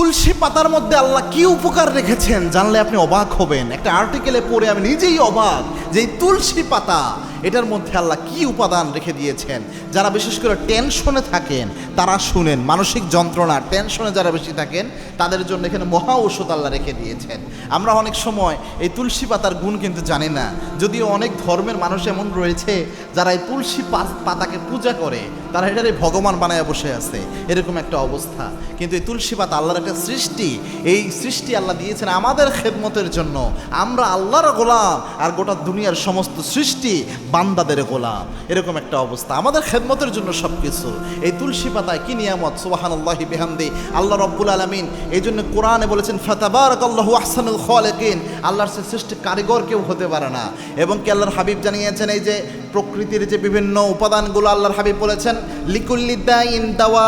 তুলসী পাতার মধ্যে আল্লাহ কি উপকার রেখেছেন জানলে আপনি অবাক হবেন। একটা আর্টিকেলে পড়ে আমি নিজেই অবাক যে এই তুলসী পাতা এটার মধ্যে আল্লাহ কি উপাদান রেখে দিয়েছেন। যারা বিশেষ করে টেনশনে থাকেন তারা শুনেন, মানসিক যন্ত্রণা টেনশনে যারা বেশি থাকেন তাদের জন্য এখানে মহা ঔষধ আল্লাহ রেখে দিয়েছেন। আমরা অনেক সময় এই তুলসী পাতার গুণ কিন্তু জানি না, যদিও অনেক ধর্মের মানুষ এমন রয়েছে যারা এই তুলসী পাতাকে পূজা করে, তারা এটারে ভগবান বানায় বসে আছে, এরকম একটা অবস্থা। কিন্তু এই তুলসী পাতা আল্লাহর একটা সৃষ্টি, এই সৃষ্টি আল্লাহ দিয়েছেন আমাদের খেদমতের জন্য। আমরা আল্লাহর গোলাম আর গোটা দুনিয়ার সমস্ত সৃষ্টি বান্দাদের গোলাম, এরকম একটা অবস্থা। আমাদের খেদমতের জন্য সব কিছু। এই তুলসী পাতায় কি নিয়ামত, সুবহানাল্লাহি বিহামদি। আল্লাহ রব্বুল আলামিন এই জন্য কোরআনে বলেছেন ফাতাবারাকাল্লাহু আহসানুল খালিকিন, আল্লাহর সে সৃষ্টি কারিগর কেউ হতে পারে না। এবং কি আল্লাহর হাবিব জানিয়েছেন এই যে প্রকৃতির যে বিভিন্ন উপাদানগুলো আল্লাহর হাবিব বলেছেন লিকুল্লি দাইন দাওয়া,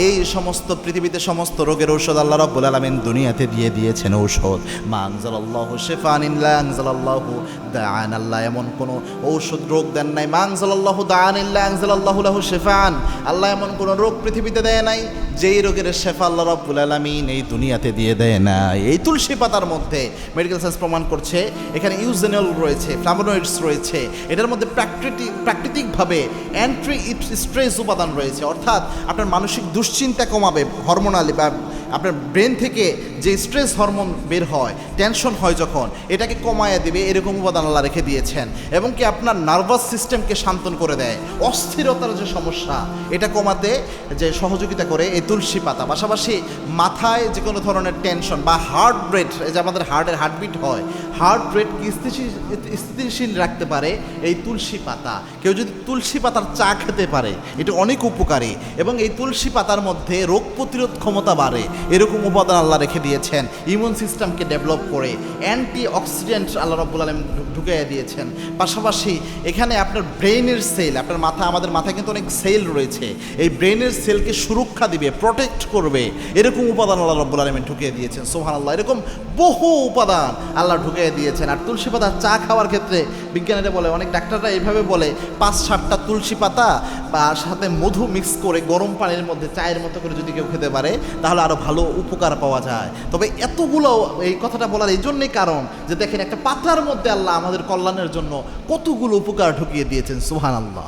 এই সমস্ত পৃথিবীতে সমস্ত রোগের ঔষধ আল্লাহ রাব্বুল আলামিন দুনিয়াতে দিয়ে দিয়েছেন ঔষধ। মা আনজালাল্লাহু শিফাআন ইল্লা আনজালাল্লাহু দাআন, আল্লাহ এমন কোনো ঔষধ রোগ দেন নাই। মা আনজালাল্লাহু দাআন ইল্লা আনজালাল্লাহু লাহু শিফাআন, আল্লাহ এমন কোনো রোগ পৃথিবীতে দেয় নাই যেই রোগের শেফা আল্লাহ রাব্বুল আলামিন এই দুনিয়াতে দিয়ে দেয় না। এই তুলসী পাতার মধ্যে মেডিকেল সায়েন্স প্রমাণ করছে এখানে ইউজেনল রয়েছে, ফ্লাভোনয়েডস রয়েছে, এটার মধ্যে প্রাকৃতিকভাবে অ্যান্টি স্ট্রেস উপাদান রয়েছে, অর্থাৎ আপনার মানসিক দুশ্চিন্তা কমাবে, হরমোনালি বা আপনার ব্রেন থেকে যে স্ট্রেস হরমোন বের হয়, টেনশন হয় যখন, এটাকে কমায় দেবে এরকম উপাদান আল্লাহ রেখে দিয়েছেন। এবং কি আপনার নার্ভাস সিস্টেমকে শান্তন করে দেয়, অস্থিরতার যে সমস্যা এটা কমাতে যে সহযোগিতা করে এই তুলসী পাতা। পাশাপাশি মাথায় যে কোনো ধরনের টেনশন বা হার্ট রেট, এই যে আমাদের হার্টের হার্টবিট হয়, হার্ট রেটকে স্থিতিশীল রাখতে পারে এই তুলসী পাতা। কেউ যদি তুলসী পাতার চা খেতে পারে এটা অনেক উপকারী। এবং এই তুলসী পাতার মধ্যে রোগ প্রতিরোধ ক্ষমতা বাড়ে, এরকম উপাদান আল্লাহ রেখে দিয়েছেন। ইমিউন সিস্টেমকে ডেভেলপ করে অ্যান্টি অক্সিডেন্ট আল্লাহ রাব্বুল আলামিন ঢুকিয়ে দিয়েছেন। পাশাপাশি এখানে আপনার ব্রেনের সেল, আপনার আমাদের মাথায় কিন্তু অনেক সেল রয়েছে, এই ব্রেনের সেলকে সুরক্ষা দিবে, প্রোটেক্ট করবে, এরকম উপাদান আল্লাহ রাব্বুল আলামিন ঢুকিয়ে দিয়েছেন। সুবহানাল্লাহ, এরকম বহু উপাদান আল্লাহ ঢুকিয়ে দিয়েছেন। আর তুলসী পাতা চা খাওয়ার ক্ষেত্রে বিজ্ঞানীরা বলে, অনেক ডাক্তাররা এইভাবে বলে 5-7টা তুলসী পাতা বা সাথে মধু মিক্স করে গরম পানির মধ্যে চায়ের মতো করে যদি কেউ খেতে পারে তাহলে আরও ভালো উপকার পাওয়া যায়। তবে এতগুলো এই কথাটা বলার এই জন্যই কারণ যে দেখেন একটা পাতার মধ্যে আল্লাহ আমাদের কল্যাণের জন্য কতগুলো উপকার ঢুকিয়ে দিয়েছেন। সুবহানাল্লাহ।